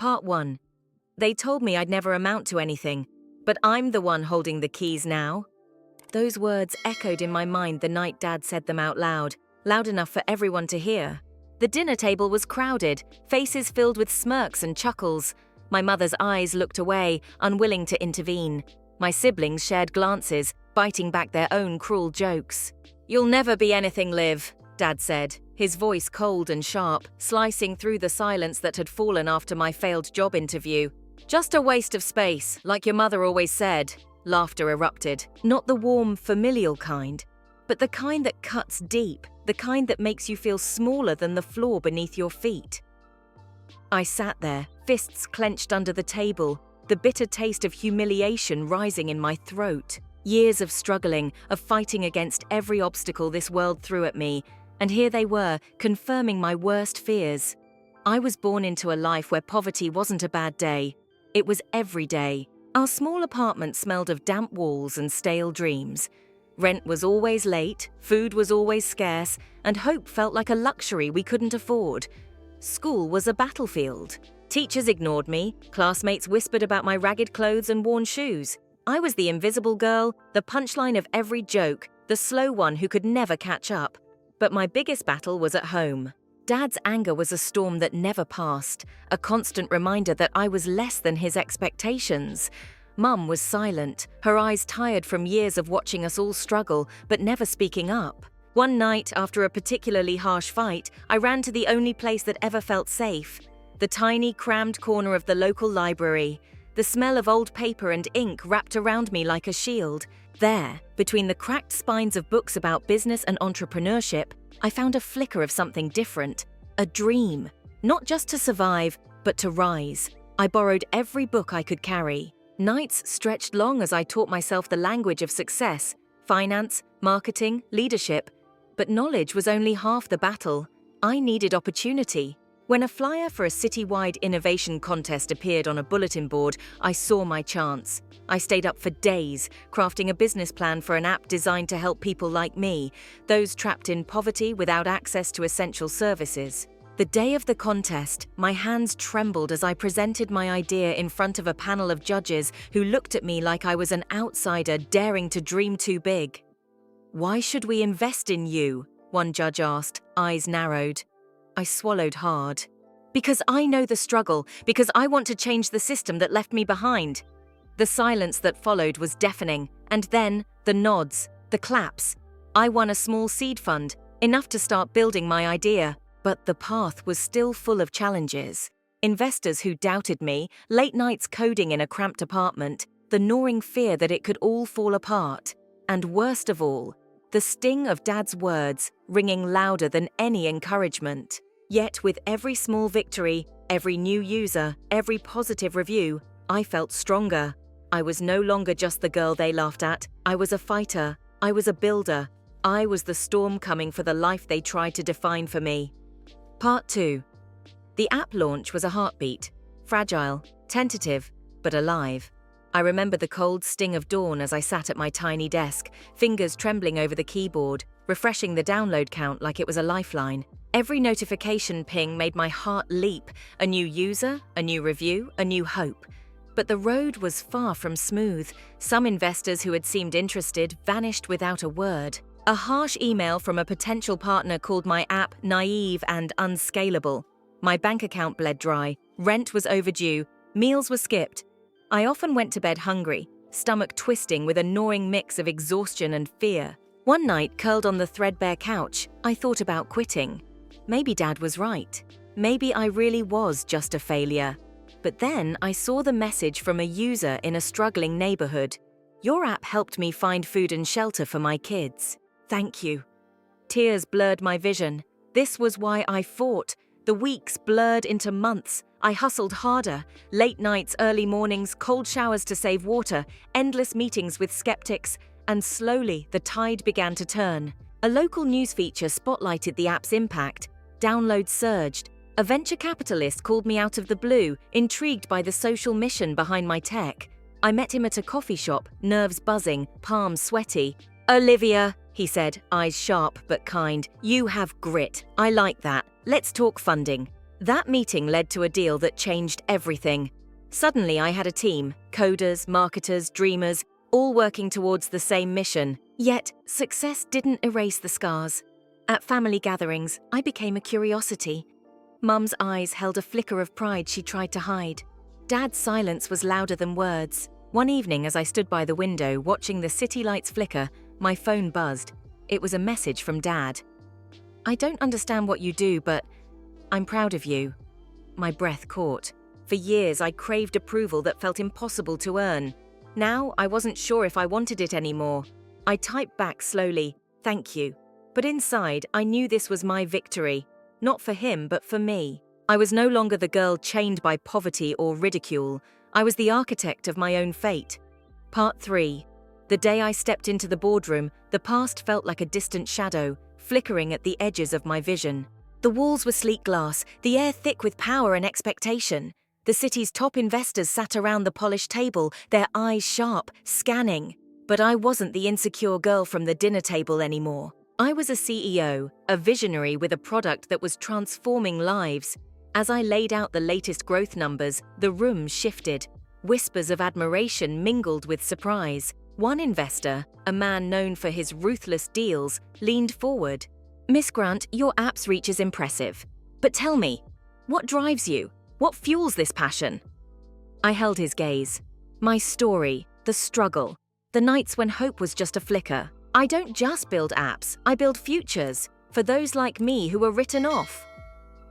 Part 1. They told me I'd never amount to anything, but I'm the one holding the keys now. Those words echoed in my mind the night Dad said them out loud, loud enough for everyone to hear. The dinner table was crowded, faces filled with smirks and chuckles. My mother's eyes looked away, unwilling to intervene. My siblings shared glances, biting back their own cruel jokes. "You'll never be anything, Liv," Dad said, his voice cold and sharp, slicing through the silence that had fallen after my failed job interview. "Just a waste of space, like your mother always said." Laughter erupted. Not the warm, familial kind, but the kind that cuts deep, the kind that makes you feel smaller than the floor beneath your feet. I sat there, fists clenched under the table, the bitter taste of humiliation rising in my throat. Years of struggling, of fighting against every obstacle this world threw at me, and here they were, confirming my worst fears. I was born into a life where poverty wasn't a bad day. It was every day. Our small apartment smelled of damp walls and stale dreams. Rent was always late, food was always scarce, and hope felt like a luxury we couldn't afford. School was a battlefield. Teachers ignored me, classmates whispered about my ragged clothes and worn shoes. I was the invisible girl, the punchline of every joke, the slow one who could never catch up. But my biggest battle was at home. Dad's anger was a storm that never passed, a constant reminder that I was less than his expectations. Mum was silent, her eyes tired from years of watching us all struggle, but never speaking up. One night, after a particularly harsh fight, I ran to the only place that ever felt safe, the tiny, crammed corner of the local library. The smell of old paper and ink wrapped around me like a shield. There, between the cracked spines of books about business and entrepreneurship, I found a flicker of something different, a dream. Not just to survive, but to rise. I borrowed every book I could carry. Nights stretched long as I taught myself the language of success, finance, marketing, leadership. But knowledge was only half the battle. I needed opportunity. When a flyer for a citywide innovation contest appeared on a bulletin board, I saw my chance. I stayed up for days, crafting a business plan for an app designed to help people like me, those trapped in poverty without access to essential services. The day of the contest, my hands trembled as I presented my idea in front of a panel of judges who looked at me like I was an outsider daring to dream too big. "Why should we invest in you?" one judge asked, eyes narrowed. I swallowed hard. "Because I know the struggle, because I want to change the system that left me behind." The silence that followed was deafening, and then the nods, the claps. I won a small seed fund, enough to start building my idea, but the path was still full of challenges. Investors who doubted me, late nights coding in a cramped apartment, the gnawing fear that it could all fall apart, and worst of all, the sting of Dad's words ringing louder than any encouragement. Yet with every small victory, every new user, every positive review, I felt stronger. I was no longer just the girl they laughed at. I was a fighter. I was a builder. I was the storm coming for the life they tried to define for me. Part 2. The app launch was a heartbeat. Fragile, tentative, but alive. I remember the cold sting of dawn as I sat at my tiny desk, fingers trembling over the keyboard, refreshing the download count like it was a lifeline. Every notification ping made my heart leap, a new user, a new review, a new hope. But the road was far from smooth. Some investors who had seemed interested vanished without a word. A harsh email from a potential partner called my app naive and unscalable. My bank account bled dry, rent was overdue, meals were skipped. I often went to bed hungry, stomach twisting with a gnawing mix of exhaustion and fear. One night, curled on the threadbare couch, I thought about quitting. Maybe Dad was right. Maybe I really was just a failure. But then I saw the message from a user in a struggling neighborhood. "Your app helped me find food and shelter for my kids. Thank you." Tears blurred my vision. This was why I fought. The weeks blurred into months. I hustled harder. Late nights, early mornings, cold showers to save water, endless meetings with skeptics, and slowly the tide began to turn. A local news feature spotlighted the app's impact. Downloads surged. A venture capitalist called me out of the blue, intrigued by the social mission behind my tech. I met him at a coffee shop, nerves buzzing, palms sweaty. "Olivia," he said, eyes sharp but kind, "you have grit. I like that. Let's talk funding." That meeting led to a deal that changed everything. Suddenly, I had a team, coders, marketers, dreamers, all working towards the same mission. Yet, success didn't erase the scars. At family gatherings, I became a curiosity. Mum's eyes held a flicker of pride she tried to hide. Dad's silence was louder than words. One evening, as I stood by the window watching the city lights flicker, my phone buzzed. It was a message from Dad. "I don't understand what you do, but I'm proud of you." My breath caught. For years, I craved approval that felt impossible to earn. Now, I wasn't sure if I wanted it anymore. I typed back slowly, "Thank you." But inside, I knew this was my victory. Not for him, but for me. I was no longer the girl chained by poverty or ridicule. I was the architect of my own fate. Part 3. The day I stepped into the boardroom, the past felt like a distant shadow, flickering at the edges of my vision. The walls were sleek glass, the air thick with power and expectation. The city's top investors sat around the polished table, their eyes sharp, scanning. But I wasn't the insecure girl from the dinner table anymore. I was a CEO, a visionary with a product that was transforming lives. As I laid out the latest growth numbers, the room shifted. Whispers of admiration mingled with surprise. One investor, a man known for his ruthless deals, leaned forward. "Miss Grant, your app's reach is impressive. But tell me, what drives you? What fuels this passion?" I held his gaze. My story, the struggle, the nights when hope was just a flicker. I don't just build apps, I build futures, for those like me who were written off.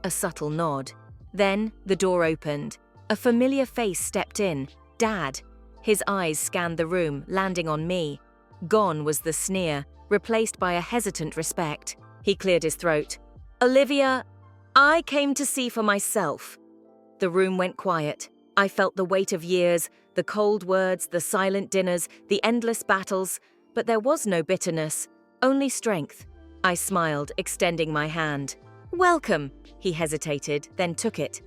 A subtle nod. Then the door opened. A familiar face stepped in, Dad. His eyes scanned the room, landing on me. Gone was the sneer, replaced by a hesitant respect. He cleared his throat. "Olivia, I came to see for myself." The room went quiet. I felt the weight of years, the cold words, the silent dinners, the endless battles. But there was no bitterness, only strength. I smiled, extending my hand. "Welcome," he hesitated, then took it.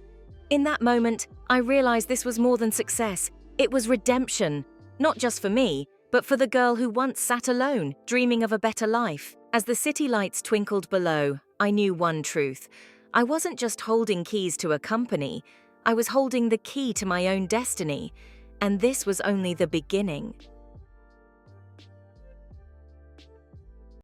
In that moment, I realized this was more than success. It was redemption, not just for me, but for the girl who once sat alone, dreaming of a better life. As the city lights twinkled below, I knew one truth. I wasn't just holding keys to a company, I was holding the key to my own destiny. And this was only the beginning.